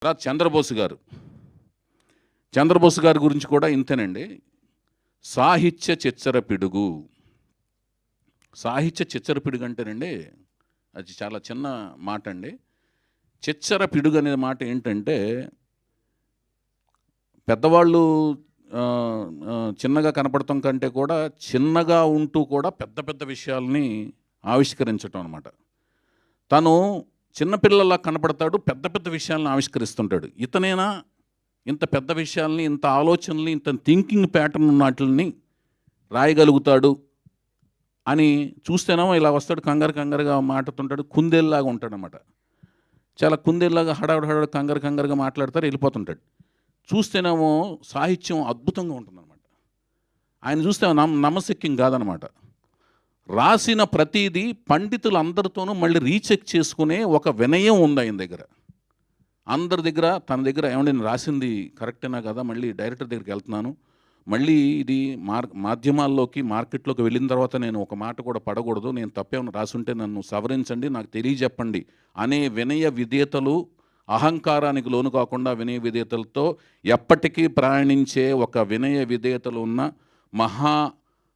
తర్వాత చంద్రబోసు గారి గురించి కూడా ఇంతేనండి. సాహిత్య చిచ్చర పిడుగు. సాహిత్య చిచ్చర పిడుగు అంటేనండి అది చాలా చిన్న మాట అండి. చిచ్చర పిడుగు అనే మాట ఏంటంటే పెద్దవాళ్ళు చిన్నగా కనపడటం కంటే కూడా చిన్నగా ఉంటూ కూడా పెద్ద పెద్ద విషయాల్ని ఆవిష్కరించటం అనమాట. తను చిన్నపిల్లలా కనపడతాడు, పెద్ద పెద్ద విషయాలను ఆవిష్కరిస్తుంటాడు. ఇతనేనా ఇంత పెద్ద విషయాల్ని, ఇంత ఆలోచనల్ని, ఇంత థింకింగ్ ప్యాటర్న్ ఉన్నట్లని రాయగలుగుతాడు అని చూస్తేనేమో ఇలా వస్తాడు, కంగారుగా మాట్లాడుతుంటాడు, కుందేల్లాగా ఉంటాడనమాట. చాలా కుందేల్లాగా హడావుడి కంగారుగా మాట్లాడతారు, వెళ్ళిపోతుంటాడు. చూస్తేనేమో సాహిత్యం అద్భుతంగా ఉంటుందన్నమాట. ఆయన చూస్తే నమ్మశక్యం కాదనమాట. రాసిన ప్రతిదీ పండితులందరితోనూ మళ్ళీ రీచెక్ చేసుకునే ఒక వినయం ఉంది ఆయన దగ్గర. అందరి దగ్గర తన దగ్గర ఏమంటే నేను రాసింది కరెక్టేనా కదా, మళ్ళీ డైరెక్టర్ దగ్గరికి వెళ్తున్నాను, మళ్ళీ ఇది మాధ్యమాల్లోకి మార్కెట్లోకి వెళ్ళిన తర్వాత నేను ఒక మాట కూడా పడకూడదు, నేను తప్పేమైనా రాసుంటే నన్ను సవరించండి, నాకు తెలియజెప్పండి అనే వినయ విధేయతలు, అహంకారానికి లోను కాకుండా వినయ విధేయతలతో ఎప్పటికీ ప్రయాణించే ఒక వినయ విధేయతలు ఉన్న మహా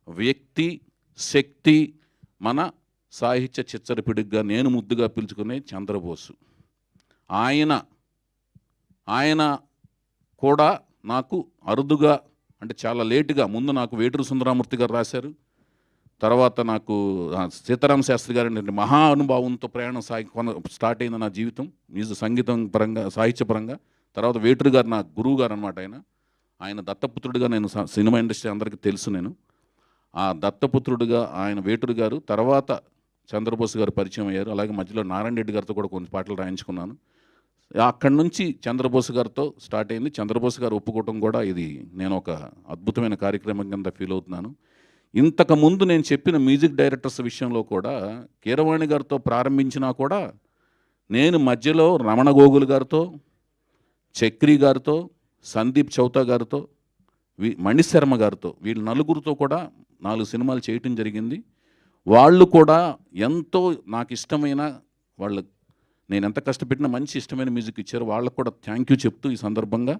వ్యక్తి, శక్తి మన సాహిత్య చిచ్చరపిడిగా నేను ముద్దుగా పిలుచుకునే చంద్రబోసు. ఆయన కూడా నాకు అరుదుగా, అంటే చాలా లేటుగా, ముందు నాకు వేటూరు సుందరమూర్తి గారు రాశారు, తర్వాత నాకు సీతారామ శాస్త్రి గారి మహా అనుభవంతో ప్రయాణం స్టార్ట్ అయింది నా జీవితం, సంగీతం పరంగా, సాహిత్యపరంగా. తర్వాత వేటూరు గారు నా గురువు గారు అనమాట. ఆయన దత్తపుత్రుడిగా నేను సినిమా ఇండస్ట్రీ అందరికీ తెలుసు. నేను ఆ దత్తపుత్రుడిగా ఆయన వేటూరు గారు, తర్వాత చంద్రబోసు గారు పరిచయం అయ్యారు. అలాగే మధ్యలో నారాయణ రెడ్డి గారితో కూడా కొన్ని పాటలు రాయించుకున్నాను. అక్కడి నుంచి చంద్రబోసు గారితో స్టార్ట్ అయింది. చంద్రబోసు గారు ఒప్పుకోవటం కూడా ఇది నేను ఒక అద్భుతమైన కార్యక్రమం కింద ఫీల్ అవుతున్నాను. ఇంతకుముందు నేను చెప్పిన మ్యూజిక్ డైరెక్టర్స్ విషయంలో కూడా కీరవాణి గారితో ప్రారంభించినా కూడా నేను మధ్యలో రమణ గోగుల్ గారితో, చక్రి గారితో, సందీప్ చౌతా గారితో, మణిశర్మ గారితో, వీళ్ళు నలుగురితో కూడా 4 సినిమాలు చేయటం జరిగింది. వాళ్ళు కూడా ఎంతో నాకు ఇష్టమైన, వాళ్ళు నేను ఎంత కష్టపెట్టినా మంచి ఇష్టమైన మ్యూజిక్ ఇచ్చారు. వాళ్ళకు కూడా థ్యాంక్ యూ చెప్తూ ఈ సందర్భంగా,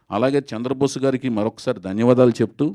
అలాగే చంద్రబోసు గారికి మరొకసారి ధన్యవాదాలు చెప్తూ